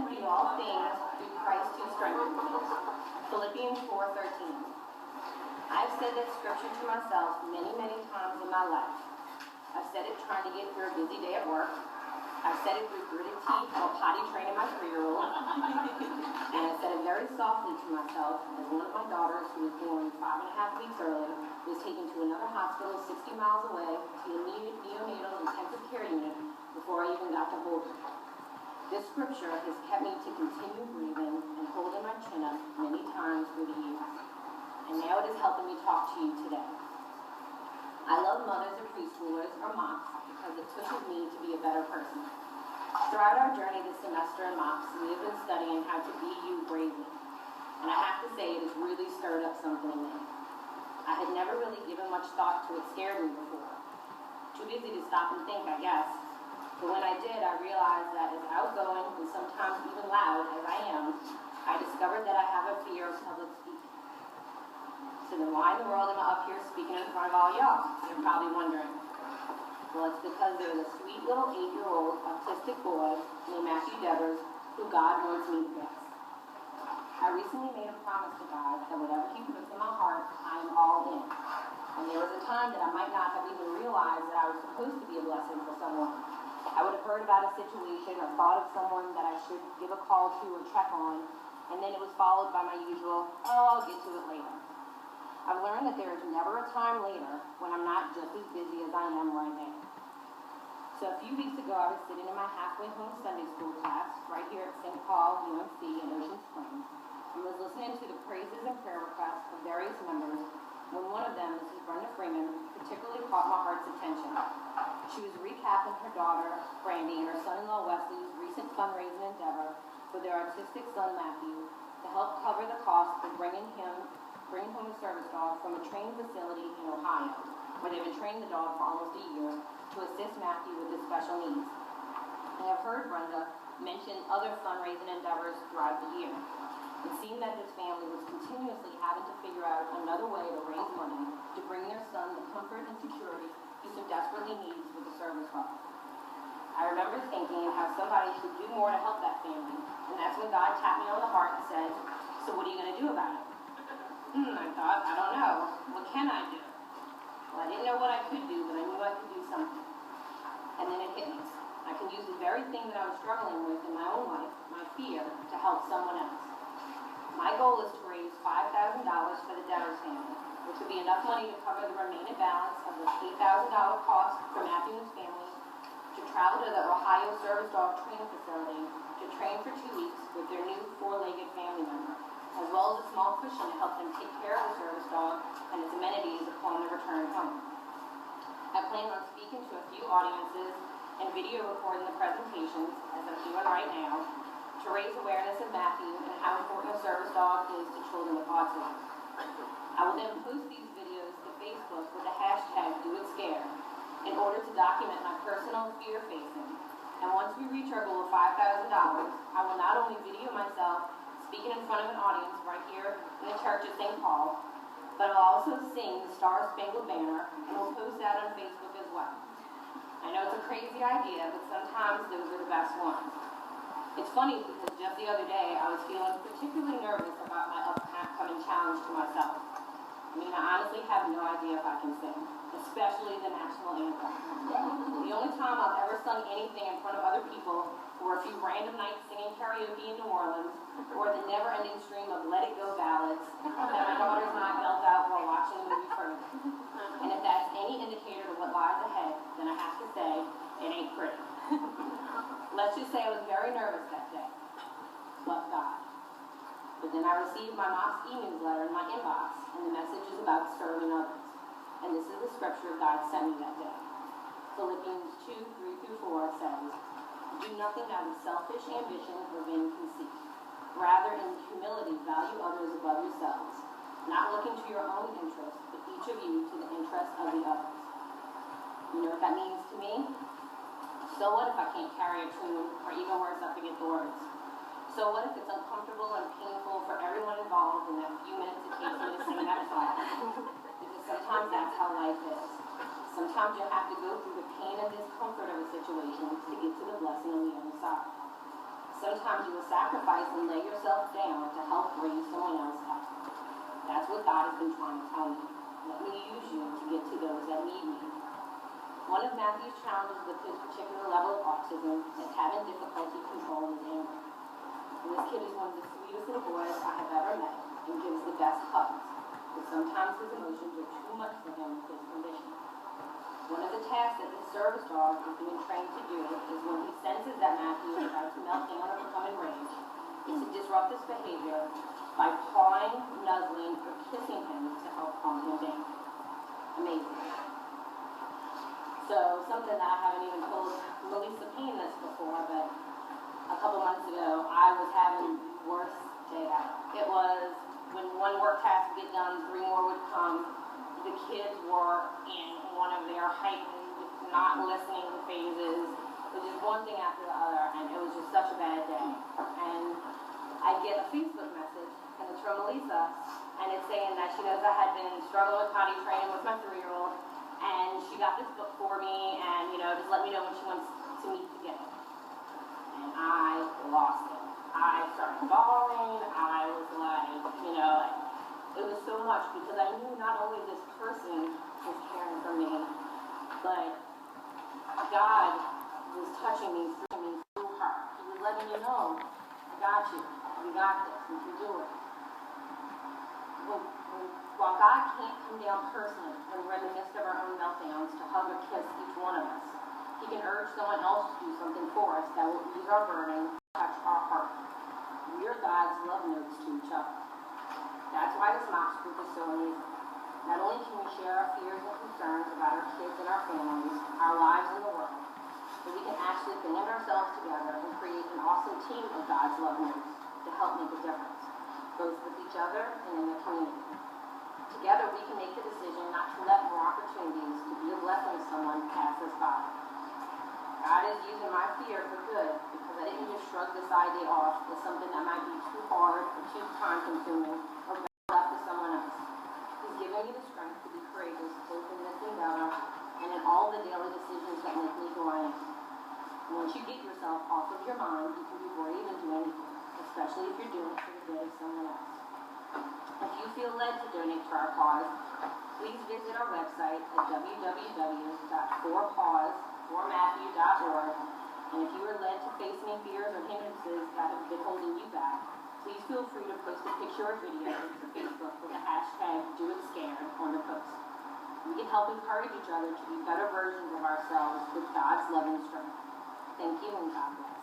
can do all things through Christ who strengthens me. Philippians 4:13. I've said that scripture to myself many, many times in my life. I've said it trying to get through a busy day at work. I've said it through gritted teeth while potty training my 3-year-old. And I said it very softly to myself as one of my daughters, who was born 5.5 weeks early, was taken to another hospital 60 miles away to a neonatal intensive care unit before I even got to hold her. This scripture has kept me to continue breathing and holding my chin up many times through the years. And now it is helping me talk to you today. I love mothers of preschoolers, or MOPS, because it pushes me to be a better person. Throughout our journey this semester in MOPS, we have been studying how to be you bravely. And I have to say, it has really stirred up something in me. I had never really given much thought to what scared me before. Too busy to stop and think, I guess. But when I did, I realized that as outgoing and sometimes even loud as I am, I discovered that I have a fear of public speaking. So then why in the world am I up here speaking in front of all y'all? You're probably wondering. Well, it's because there's a sweet little 8-year-old autistic boy named Matthew Devers who God wants me to bless. I recently made a promise to God that whatever he puts in my heart, I am all in. And there was a time that I might not have even realized that I was supposed to be a blessing for someone. I would have heard about a situation or thought of someone that I should give a call to or check on, and then it was followed by my usual, oh, I'll get to it later. I've learned that there is never a time later when I'm not just as busy as I am right now. So a few weeks ago, I was sitting in my halfway home Sunday school class right here at St. Paul, UNC in Ocean Springs, and was listening to the praises and prayer requests of various members when one of them, Mrs. Brenda Freeman, particularly caught my heart's attention. She was recapping her daughter, Brandy, and her son-in-law, Wesley's recent fundraising endeavor for their autistic son, Matthew, to help cover the cost of bringing home a service dog from a training facility in Ohio, where they've been training the dog for almost a year to assist Matthew with his special needs. I have heard Brenda mention other fundraising endeavors throughout the year. It seemed that this family was continuously having to figure out another way to raise money to bring their son the comfort and security he so desperately needs with the service dog. I remember thinking how somebody should do more to help that family, and that's when God tapped me on the heart and said, so what are you going to do about it? I thought, I don't know. What can I do? Well, I didn't know what I could do, but I knew I could do something. And then it hit me. I can use the very thing that I was struggling with in my own life, my fear, to help someone else. My goal is to raise $5,000 for the Devers family, which would be enough money to cover the remaining balance of the $8,000 cost for Matthew and his family, to travel to the Ohio Service Dog Training Facility to train for 2 weeks with their new 4-legged family member, as well as a small cushion to help them take care of the service dog and its amenities upon their return home. I plan on speaking to a few audiences and video recording the presentations, as I'm doing right now, to raise awareness of Matthew and how important a service dog is to children with autism. I will then post these videos to Facebook with the hashtag #DoItScare in order to document my personal fear facing. And once we reach our goal of $5,000, I will not only video myself speaking in front of an audience right here in the church at St. Paul, but I'll also sing the Star Spangled Banner, and we'll post that on Facebook as well. I know it's a crazy idea, but sometimes those are the best ones. It's funny because just the other day, I was feeling particularly nervous about my upcoming challenge to myself. I mean, I honestly have no idea if I can sing, especially the national anthem. The only time I've ever sung anything in front of other people were a few random nights singing karaoke in New Orleans, or the never-ending stream of Let It Go ballads that my daughters and I belt out while watching the movie Frozen. And if that's any indicator of what lies ahead, then I have to say, it ain't pretty. Let's just say I was very nervous that day, but God. But then I received my MOPS e-newsletter in my inbox, and the message is about serving others. And this is the scripture God sent me that day. Philippians 2:3-4 says, do nothing out of selfish ambition or vain conceit. Rather, in humility, value others above yourselves, not looking to your own interests, but each of you to the interest of the others. You know what that means to me? So what if I can't carry a tune, or even worse, I forget the words? So what if it's uncomfortable and painful for everyone involved in that few minutes it takes me to sing that song? Because sometimes that's how life is. Sometimes you'll have to go through the pain and discomfort of a situation to get to the blessing on the other side. Sometimes you will sacrifice and lay yourself down to help raise someone else up. That's what God has been trying to tell you. Let me use you to get to those that need me. One of Matthew's challenges with his particular level of autism is having difficulty controlling his anger. And this kid is one of the sweetest little boys I have ever met and gives the best hugs. But sometimes his emotions are too much for him with his condition. One of the tasks that his service dog is being trained to do is when he senses that Matthew is about to melt down or become enraged, is to disrupt this behavior by pawing, nuzzling, or kissing him to help calm him down. Amazing. So something that I haven't even told Melissa Payne this before, but a couple months ago, I was having the worst day ever. It was when one work task would get done, 3 more would come. The kids were in one of their heightened, not listening phases. It was just one thing after the other, and it was just such a bad day. And I get a Facebook message, and it's from Melissa, and it's saying that she knows I had been struggling with potty training with my 3-year-old, and she got this book for me, and, just let me know when she wants to meet to get it. And I lost it. I started bawling. I was like, it was so much because I knew not only this person was caring for me, but God was touching me through her. He was letting me know, I got you. You got this. You can do it. While God can't come down personally when we're in the midst of our own meltdowns to hug or kiss each one of us, He can urge someone else to do something for us that will ease our burden, touch our heart. We are God's love notes to each other. That's why this MOPS group is so amazing. Not only can we share our fears and concerns about our kids and our families, our lives and the world, but we can actually band ourselves together and create an awesome team of God's love notes to help make a difference, both with each other and in the community. Together we can make the decision not to let more opportunities to be a blessing to someone pass us by. God is using my fear for good because I didn't just shrug this idea off as something that might be too hard or too time-consuming or left to someone else. He's giving me the strength to be courageous both in this endeavor and in all the daily decisions that make me who I am. And once you get yourself off of your mind, you can be brave and do anything, especially if you're doing it for the good of someone else. If you feel led to donate to our cause, please visit our website at www.4pause4matthew.org. And if you are led to face any fears or hindrances that have been holding you back, please feel free to post a picture or video to Facebook with the hashtag #DoItScared on the post. We can help encourage each other to be better versions of ourselves with God's love and strength. Thank you and God bless.